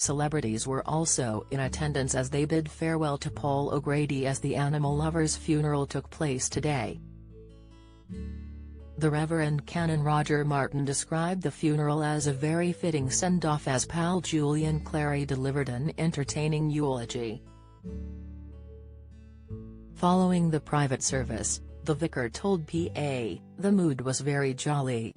celebrities were also in attendance as they bid farewell to Paul O'Grady as the animal lover's funeral took place today. The Reverend Canon Roger Martin described the funeral as a very fitting send-off as pal Julian Clary delivered an entertaining eulogy. Following the private service, the vicar told PA, "The mood was very jolly.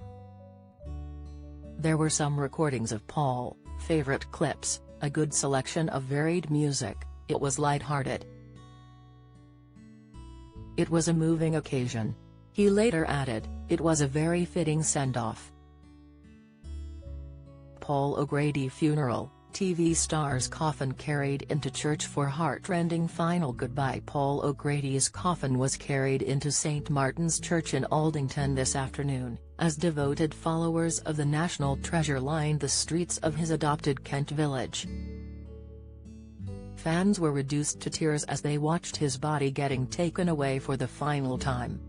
There were some recordings of Paul, favorite clips, a good selection of varied music, it was light-hearted. It was a moving occasion." He later added, "It was a very fitting send-off." Paul O'Grady funeral, TV star's coffin carried into church for heart-rending final goodbye. Paul O'Grady's coffin was carried into St. Martin's Church in Aldington this afternoon, as devoted followers of the national treasure lined the streets of his adopted Kent village. Fans were reduced to tears as they watched his body getting taken away for the final time.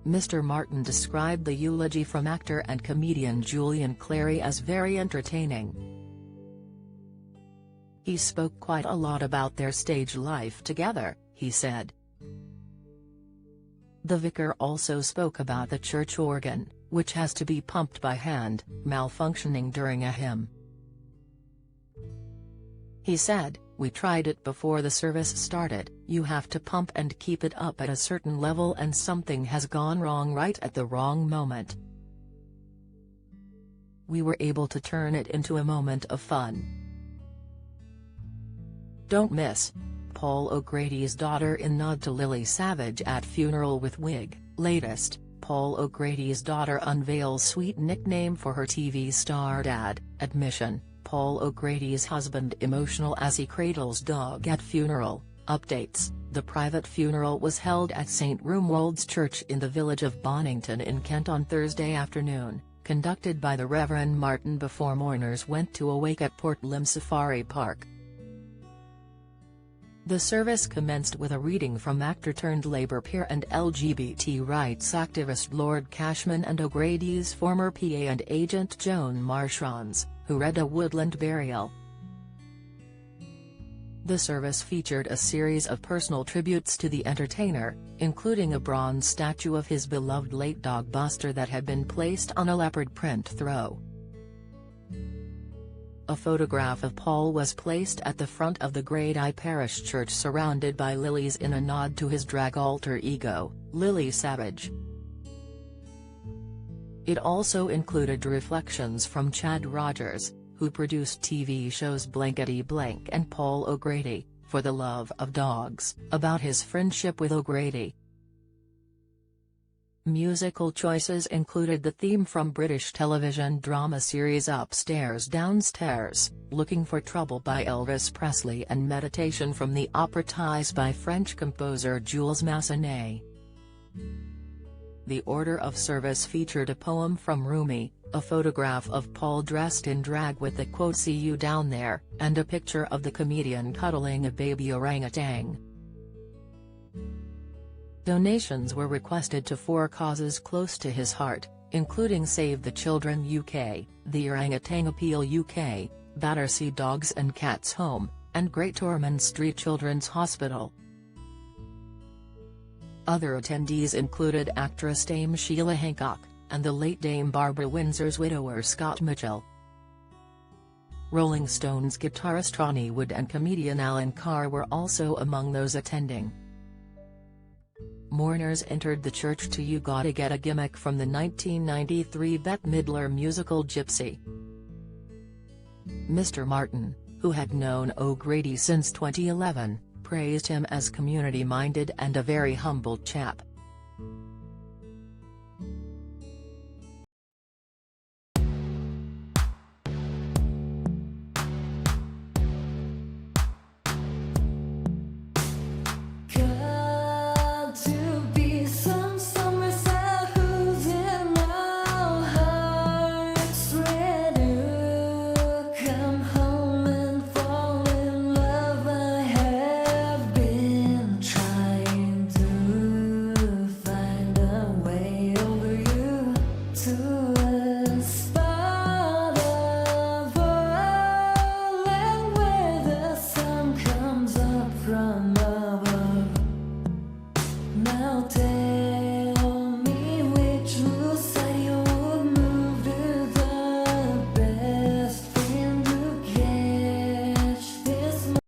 Mr. Martin described the eulogy from actor and comedian Julian Clary as very entertaining. "He spoke quite a lot about their stage life together," he said. The vicar also spoke about the church organ, which has to be pumped by hand, malfunctioning during a hymn. He said, "We tried it before the service started, you have to pump and keep it up at a certain level and something has gone wrong right at the wrong moment. We were able to turn it into a moment of fun." Don't miss Paul O'Grady's daughter in nod to Lily Savage at funeral with wig. Latest, Paul O'Grady's daughter unveils sweet nickname for her TV star dad. Admission, Paul O'Grady's husband emotional as he cradles dog at funeral. Updates, the private funeral was held at St. Romuald's Church in the village of Bonington in Kent on Thursday afternoon, conducted by the Reverend Martin before mourners went to a wake at Portlim Safari Park. The service commenced with a reading from actor-turned-Labour peer and LGBT rights activist Lord Cashman and O'Grady's former PA and agent Joan Marchion's, who read a woodland burial. The service featured a series of personal tributes to the entertainer, including a bronze statue of his beloved late dog Buster that had been placed on a leopard print throw. A photograph of Paul was placed at the front of the Grade I Parish Church surrounded by lilies in a nod to his drag alter ego, Lily Savage. It also included reflections from Chad Rogers, who produced TV shows Blankety Blank and Paul O'Grady, For the Love of Dogs, about his friendship with O'Grady. Musical choices included the theme from British television drama series Upstairs Downstairs, Looking for Trouble by Elvis Presley and Meditation from the opera Thais by French composer Jules Massenet. The order of service featured a poem from Rumi, a photograph of Paul dressed in drag with the quote "See you down there," and a picture of the comedian cuddling a baby orangutan. Donations were requested to 4 causes close to his heart, including Save the Children UK, the Orangutan Appeal UK, Battersea Dogs and Cats Home, and Great Ormond Street Children's Hospital. Other attendees included actress Dame Sheila Hancock, and the late Dame Barbara Windsor's widower Scott Mitchell. Rolling Stones guitarist Ronnie Wood and comedian Alan Carr were also among those attending. Mourners entered the church to You Gotta Get a Gimmick from the 1993 Bette Midler musical Gypsy. Mr. Martin, who had known O'Grady since 2011, praised him as community-minded and a very humble chap. drama.